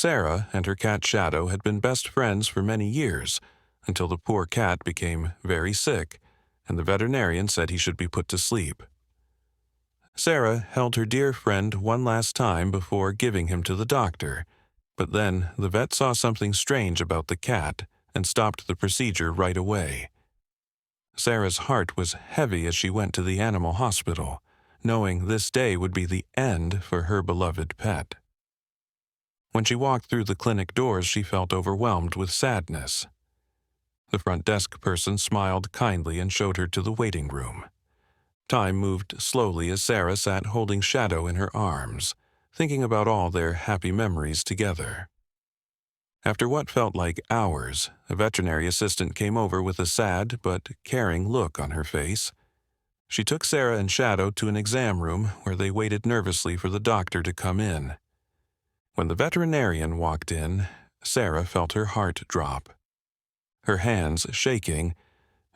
Sarah and her cat Shadow had been best friends for many years, until the poor cat became very sick, and the veterinarian said he should be put to sleep. Sarah held her dear friend one last time before giving him to the doctor, but then the vet saw something strange about the cat and stopped the procedure right away. Sarah's heart was heavy as she went to the animal hospital, knowing this day would be the end for her beloved pet. When she walked through the clinic doors, she felt overwhelmed with sadness. The front desk person smiled kindly and showed her to the waiting room. Time moved slowly as Sarah sat holding Shadow in her arms, thinking about all their happy memories together. After what felt like hours, a veterinary assistant came over with a sad but caring look on her face. She took Sarah and Shadow to an exam room where they waited nervously for the doctor to come in. When the veterinarian walked in, Sarah felt her heart drop. Her hands shaking,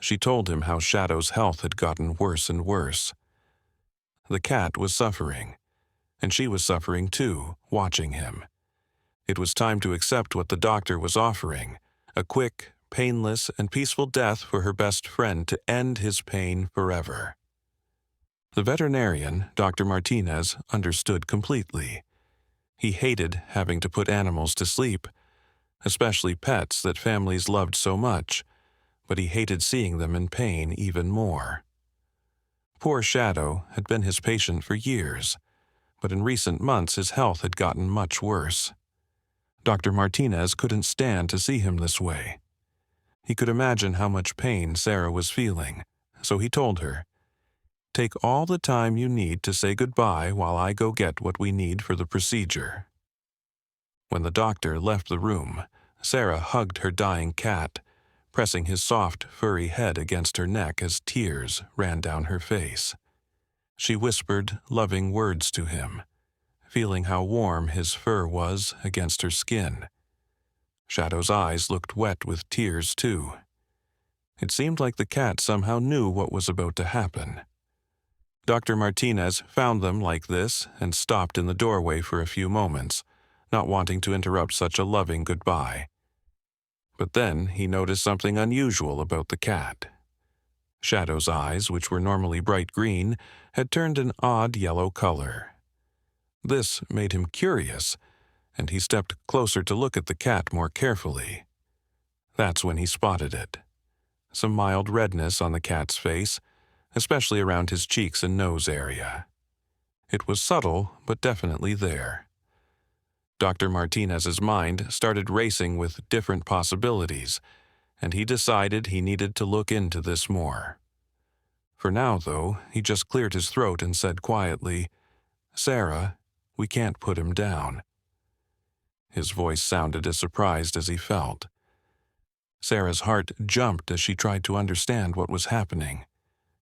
she told him how Shadow's health had gotten worse and worse. The cat was suffering, and she was suffering too, watching him. It was time to accept what the doctor was offering, a quick, painless, and peaceful death for her best friend to end his pain forever. The veterinarian, Dr. Martinez, understood completely. He hated having to put animals to sleep, especially pets that families loved so much, but he hated seeing them in pain even more. Poor Shadow had been his patient for years, but in recent months his health had gotten much worse. Dr. Martinez couldn't stand to see him this way. He could imagine how much pain Sarah was feeling, so he told her, "Take all the time you need to say goodbye while I go get what we need for the procedure." When the doctor left the room, Sarah hugged her dying cat, pressing his soft, furry head against her neck as tears ran down her face. She whispered loving words to him, feeling how warm his fur was against her skin. Shadow's eyes looked wet with tears, too. It seemed like the cat somehow knew what was about to happen. Dr. Martinez found them like this and stopped in the doorway for a few moments, not wanting to interrupt such a loving goodbye. But then he noticed something unusual about the cat. Shadow's eyes, which were normally bright green, had turned an odd yellow color. This made him curious, and he stepped closer to look at the cat more carefully. That's when he spotted it. Some mild redness on the cat's face, especially around his cheeks and nose area. It was subtle, but definitely there. Dr. Martinez's mind started racing with different possibilities, and he decided he needed to look into this more. For now, though, he just cleared his throat and said quietly, "Sarah, we can't put him down." His voice sounded as surprised as he felt. Sarah's heart jumped as she tried to understand what was happening.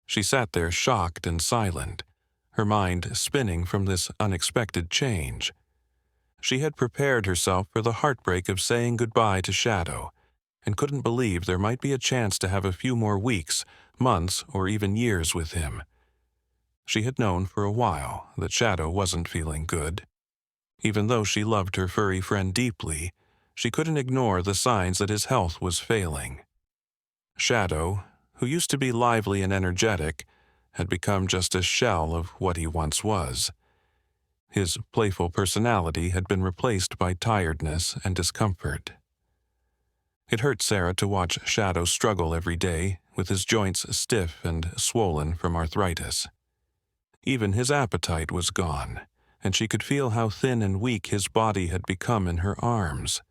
She sat there shocked and silent, her mind spinning from this unexpected change. She had prepared herself for the heartbreak of saying goodbye to Shadow, and couldn't believe there might be a chance to have a few more weeks, months, or even years with him. She had known for a while that Shadow wasn't feeling good. Even though she loved her furry friend deeply, she couldn't ignore the signs that his health was failing. Shadow, who used to be lively and energetic, had become just a shell of what he once was. His playful personality had been replaced by tiredness and discomfort. It hurt Sarah to watch Shadow struggle every day, with his joints stiff and swollen from arthritis. Even his appetite was gone, and she could feel how thin and weak his body had become in her arms.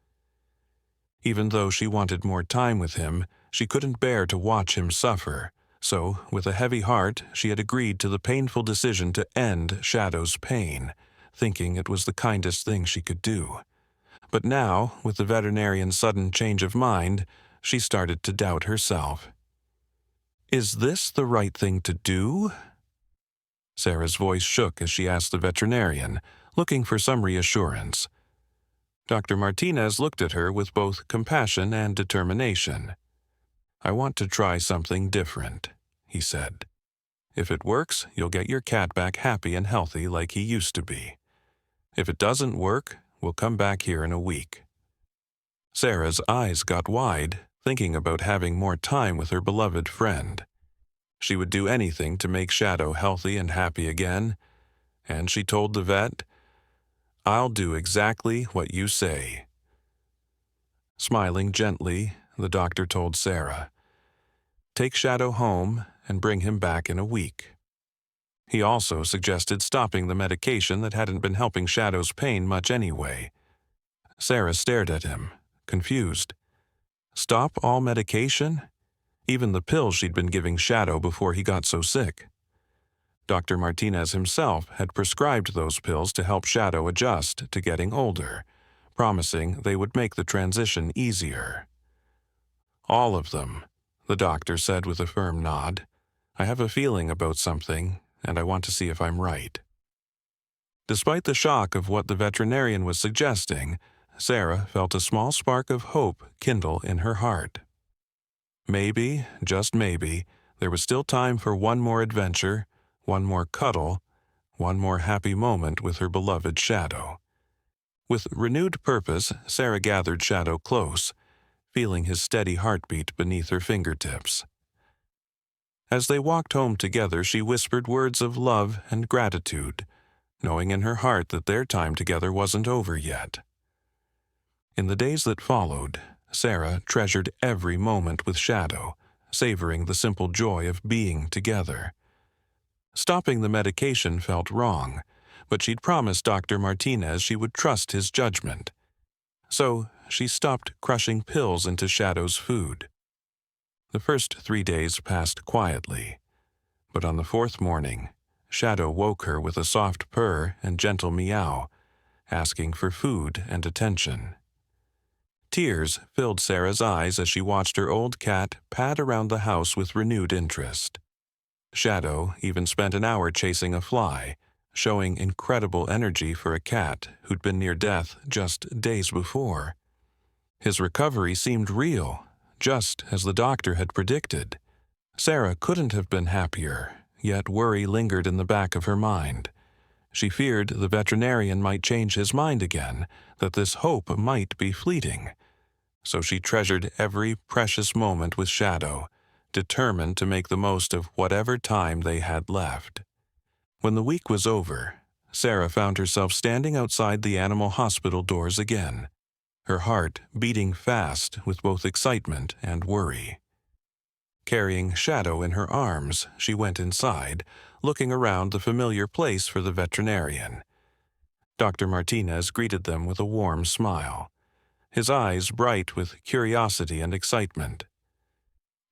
Even though she wanted more time with him, she couldn't bear to watch him suffer, so, with a heavy heart, she had agreed to the painful decision to end Shadow's pain, thinking it was the kindest thing she could do. But now, with the veterinarian's sudden change of mind, she started to doubt herself. Is this the right thing to do? Sarah's voice shook as she asked the veterinarian, looking for some reassurance. Dr. Martinez looked at her with both compassion and determination. "I want to try something different," he said. "If it works, you'll get your cat back happy and healthy like he used to be. If it doesn't work, We'll come back here in a week." Sarah's eyes got wide, thinking about having more time with her beloved friend. She would do anything to make Shadow healthy and happy again, and she told the vet, "I'll do exactly what you say." Smiling gently, the doctor told Sarah, "Take Shadow home and bring him back in a week." He also suggested stopping the medication that hadn't been helping Shadow's pain much anyway. Sarah stared at him, confused. Stop all medication? Even the pills she'd been giving Shadow before he got so sick. Dr. Martinez himself had prescribed those pills to help Shadow adjust to getting older, promising they would make the transition easier. "All of them," the doctor said with a firm nod. "I have a feeling about something, and I want to see if I'm right." Despite the shock of what the veterinarian was suggesting, Sarah felt a small spark of hope kindle in her heart. Maybe, just maybe, there was still time for one more adventure, one more cuddle, one more happy moment with her beloved Shadow. With renewed purpose, Sarah gathered Shadow close, feeling his steady heartbeat beneath her fingertips. As they walked home together, she whispered words of love and gratitude, knowing in her heart that their time together wasn't over yet. In the days that followed, Sarah treasured every moment with Shadow, savoring the simple joy of being together. Stopping the medication felt wrong, but she'd promised Dr. Martinez she would trust his judgment. So she stopped crushing pills into Shadow's food. The first 3 days passed quietly, but on the fourth morning, Shadow woke her with a soft purr and gentle meow, asking for food and attention. Tears filled Sarah's eyes as she watched her old cat pad around the house with renewed interest. Shadow even spent an hour chasing a fly, showing incredible energy for a cat who'd been near death just days before. His recovery seemed real, just as the doctor had predicted. Sarah couldn't have been happier, yet worry lingered in the back of her mind. She feared the veterinarian might change his mind again, that this hope might be fleeting. So she treasured every precious moment with Shadow, determined to make the most of whatever time they had left. When the week was over, Sarah found herself standing outside the animal hospital doors again, her heart beating fast with both excitement and worry. Carrying Shadow in her arms, she went inside, looking around the familiar place for the veterinarian. Dr. Martinez greeted them with a warm smile, his eyes bright with curiosity and excitement.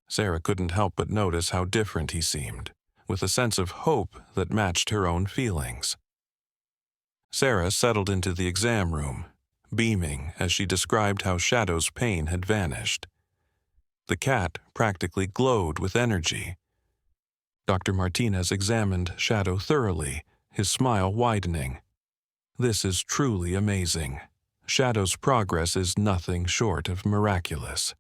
Sarah couldn't help but notice how different he seemed, with a sense of hope that matched her own feelings. Sarah settled into the exam room, beaming as she described how Shadow's pain had vanished. The cat practically glowed with energy. Dr. Martinez examined Shadow thoroughly, his smile widening. "This is truly amazing. Shadow's progress is nothing short of miraculous."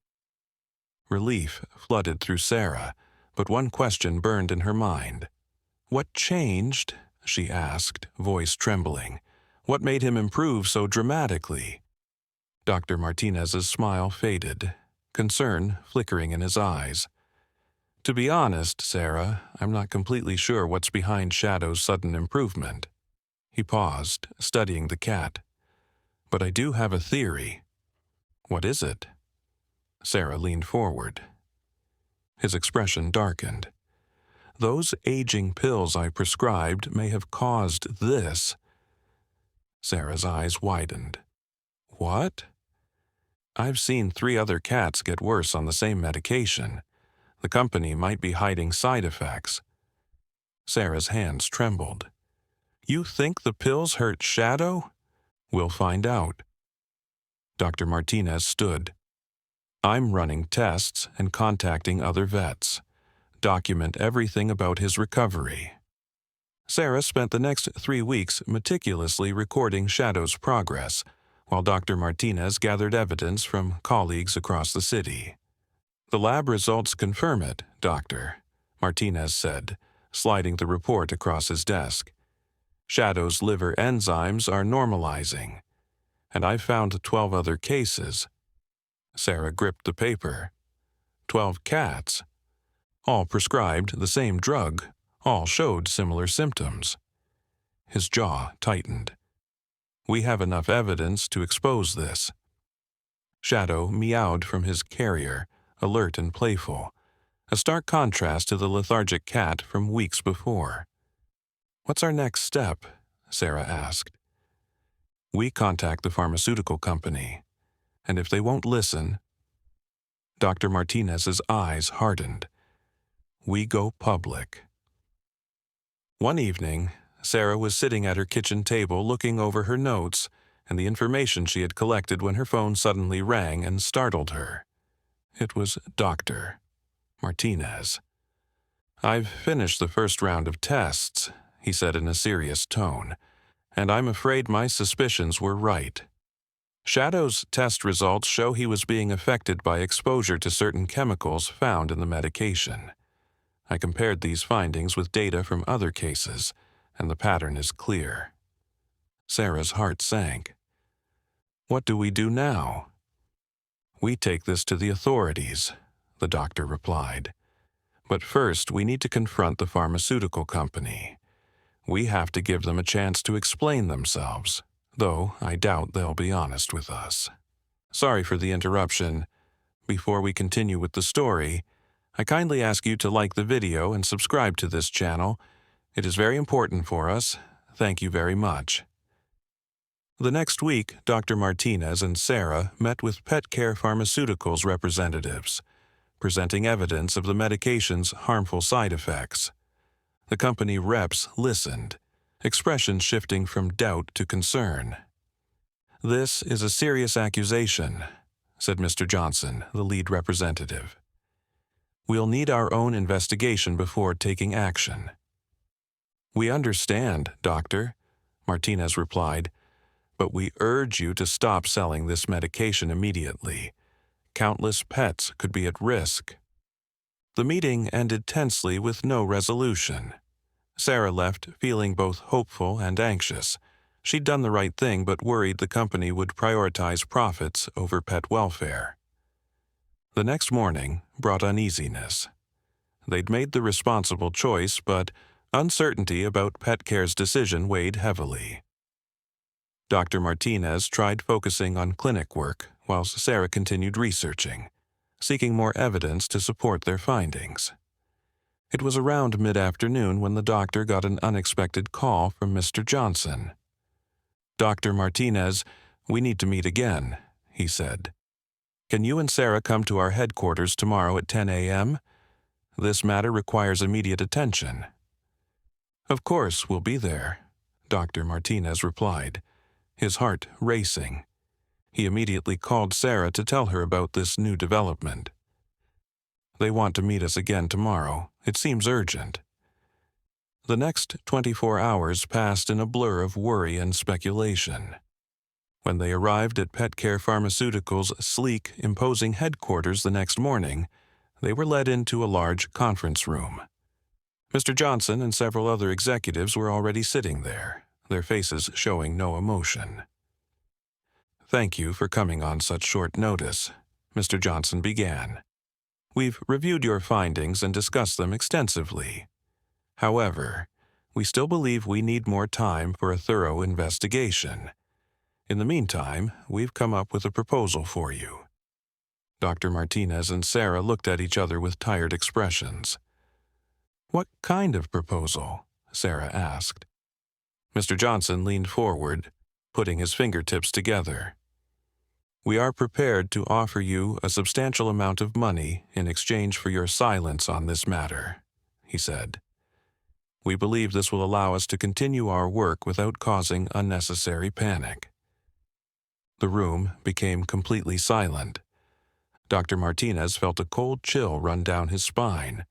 Relief flooded through Sarah, but one question burned in her mind. "What changed?" she asked, voice trembling. "What made him improve so dramatically?" Dr. Martinez's smile faded, concern flickering in his eyes. "To be honest, Sarah, I'm not completely sure what's behind Shadow's sudden improvement." He paused, studying the cat. "But I do have a theory." "What is it?" Sarah leaned forward. His expression darkened. "Those aging pills I prescribed may have caused this." Sarah's eyes widened. "What?" "I've seen 3 other cats get worse on the same medication. The company might be hiding side effects." Sarah's hands trembled. "You think the pills hurt Shadow?" "We'll find out." Dr. Martinez stood. "I'm running tests and contacting other vets. Document everything about his recovery." Sarah spent the next 3 weeks meticulously recording Shadow's progress, while Dr. Martinez gathered evidence from colleagues across the city. "The lab results confirm it, Doctor," Martinez said, sliding the report across his desk. "Shadow's liver enzymes are normalizing. And I've found 12 other cases. Sarah gripped the paper. 12 cats. All prescribed the same drug. All showed similar symptoms. His jaw tightened. We have enough evidence to expose this. Shadow meowed from his carrier, alert and playful, a stark contrast to the lethargic cat from weeks before. What's our next step? Sarah asked. We contact the pharmaceutical company, and if they won't listen, Dr. Martinez's eyes hardened. We go public. One evening, Sarah was sitting at her kitchen table looking over her notes and the information she had collected when her phone suddenly rang and startled her. It was Dr. Martinez. I've finished the first round of tests, he said in a serious tone, and I'm afraid my suspicions were right. Shadow's test results show he was being affected by exposure to certain chemicals found in the medication. I compared these findings with data from other cases, and the pattern is clear. Sarah's heart sank. What do we do now? We take this to the authorities, the doctor replied. But first, we need to confront the pharmaceutical company. We have to give them a chance to explain themselves, though I doubt they'll be honest with us. Sorry for the interruption. Before we continue with the story, I kindly ask you to like the video and subscribe to this channel. It is very important for us. Thank you very much. The next week, Dr. Martinez and Sarah met with PetCare Pharmaceuticals representatives, presenting evidence of the medication's harmful side effects. The company reps listened, expressions shifting from doubt to concern. This is a serious accusation, said Mr. Johnson, the lead representative. We'll need our own investigation before taking action. We understand, Doctor, Martinez replied, but we urge you to stop selling this medication immediately. Countless pets could be at risk. The meeting ended tensely with no resolution. Sarah left feeling both hopeful and anxious. She'd done the right thing but worried the company would prioritize profits over pet welfare. The next morning brought uneasiness. They'd made the responsible choice, but uncertainty about PetCare's decision weighed heavily. Dr. Martinez tried focusing on clinic work, whilst Sarah continued researching, seeking more evidence to support their findings. It was around mid-afternoon when the doctor got an unexpected call from Mr. Johnson. Dr. Martinez, we need to meet again, he said. Can you and Sarah come to our headquarters tomorrow at 10 a.m.? This matter requires immediate attention. Of course, we'll be there, Dr. Martinez replied, his heart racing. He immediately called Sarah to tell her about this new development. They want to meet us again tomorrow. It seems urgent. The next 24 hours passed in a blur of worry and speculation. When they arrived at PetCare Pharmaceuticals' sleek, imposing headquarters the next morning, they were led into a large conference room. Mr. Johnson and several other executives were already sitting there, their faces showing no emotion. Thank you for coming on such short notice, Mr. Johnson began. We've reviewed your findings and discussed them extensively. However, we still believe we need more time for a thorough investigation. In the meantime, we've come up with a proposal for you. Dr. Martinez and Sarah looked at each other with tired expressions. What kind of proposal? Sarah asked. Mr. Johnson leaned forward, putting his fingertips together. We are prepared to offer you a substantial amount of money in exchange for your silence on this matter, he said. We believe this will allow us to continue our work without causing unnecessary panic. The room became completely silent. Dr. Martinez felt a cold chill run down his spine.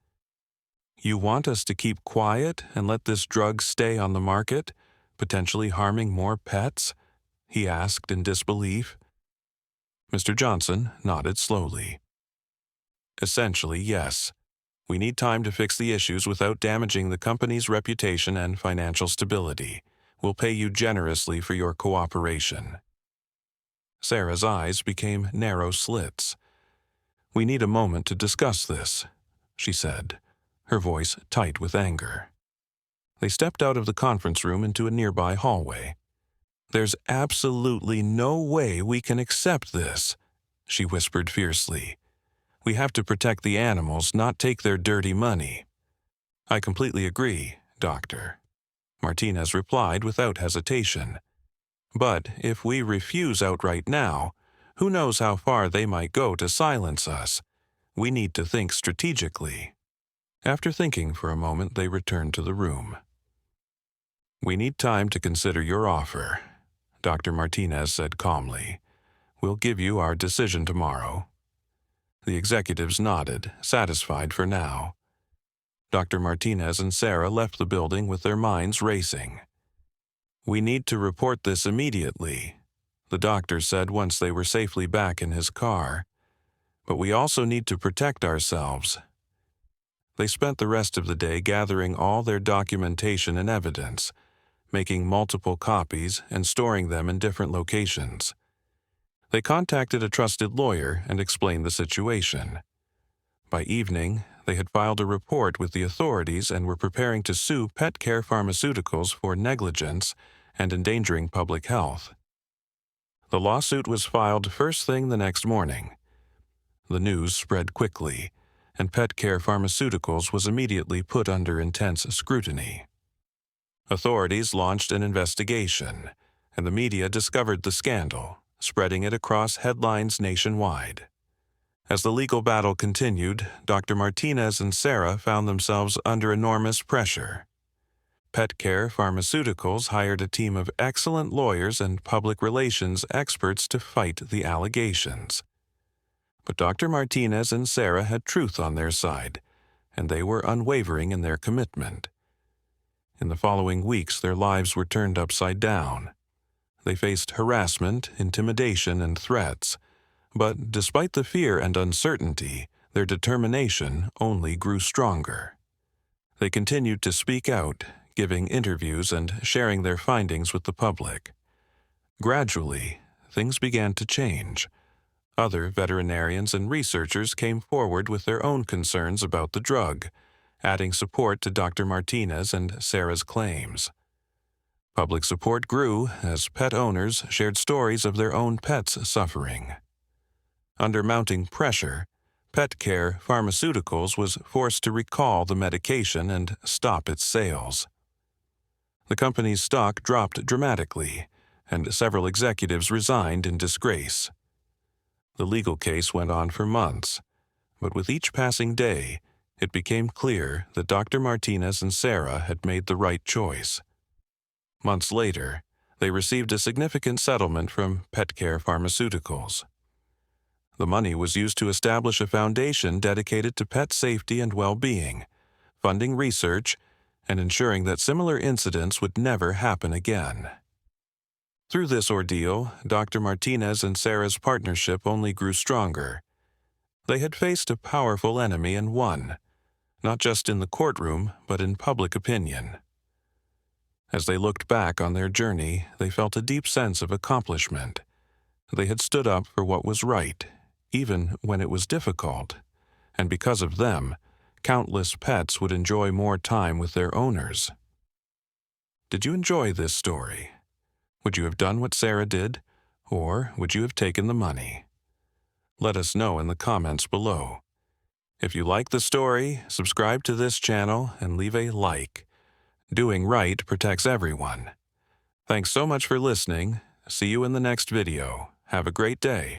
You want us to keep quiet and let this drug stay on the market, potentially harming more pets? He asked in disbelief. Mr. Johnson nodded slowly. Essentially, yes. We need time to fix the issues without damaging the company's reputation and financial stability. We'll pay you generously for your cooperation. Sarah's eyes became narrow slits. "We need a moment to discuss this," she said, her voice tight with anger. They stepped out of the conference room into a nearby hallway. "There's absolutely no way we can accept this," she whispered fiercely. "We have to protect the animals, not take their dirty money." "I completely agree, Doctor," Martinez replied without hesitation. "But if we refuse outright now, who knows how far they might go to silence us? We need to think strategically." After thinking for a moment, they returned to the room. "We need time to consider your offer," Dr. Martinez said calmly. "We'll give you our decision tomorrow." The executives nodded, satisfied for now. Dr. Martinez and Sarah left the building with their minds racing. "We need to report this immediately," the doctor said once they were safely back in his car. "But we also need to protect ourselves." They spent the rest of the day gathering all their documentation and evidence, making multiple copies and storing them in different locations. They contacted a trusted lawyer and explained the situation. By evening, they had filed a report with the authorities and were preparing to sue Petcare Pharmaceuticals for negligence and endangering public health. The lawsuit was filed first thing the next morning. The news spread quickly, and Petcare Pharmaceuticals was immediately put under intense scrutiny. Authorities launched an investigation, and the media discovered the scandal, spreading it across headlines nationwide. As the legal battle continued, Dr. Martinez and Sarah found themselves under enormous pressure. Petcare Pharmaceuticals hired a team of excellent lawyers and public relations experts to fight the allegations. But Dr. Martinez and Sarah had truth on their side, and they were unwavering in their commitment. In the following weeks, their lives were turned upside down. They faced harassment, intimidation, and threats, but despite the fear and uncertainty, their determination only grew stronger. They continued to speak out, giving interviews and sharing their findings with the public. Gradually, things began to change. Other veterinarians and researchers came forward with their own concerns about the drug, adding support to Dr. Martinez and Sarah's claims. Public support grew as pet owners shared stories of their own pets' suffering. Under mounting pressure, Petcare Pharmaceuticals was forced to recall the medication and stop its sales. The company's stock dropped dramatically, and several executives resigned in disgrace. The legal case went on for months, but with each passing day, it became clear that Dr. Martinez and Sarah had made the right choice. Months later, they received a significant settlement from Petcare Pharmaceuticals. The money was used to establish a foundation dedicated to pet safety and well-being, funding research, and ensuring that similar incidents would never happen again. Through this ordeal, Dr. Martinez and Sarah's partnership only grew stronger. They had faced a powerful enemy and won, not just in the courtroom, but in public opinion. As they looked back on their journey, they felt a deep sense of accomplishment. They had stood up for what was right, even when it was difficult, and because of them, countless pets would enjoy more time with their owners. Did you enjoy this story? Would you have done what Sarah did, or would you have taken the money? Let us know in the comments below. If you like the story, subscribe to this channel and leave a like. Doing right protects everyone. Thanks so much for listening. See you in the next video. Have a great day.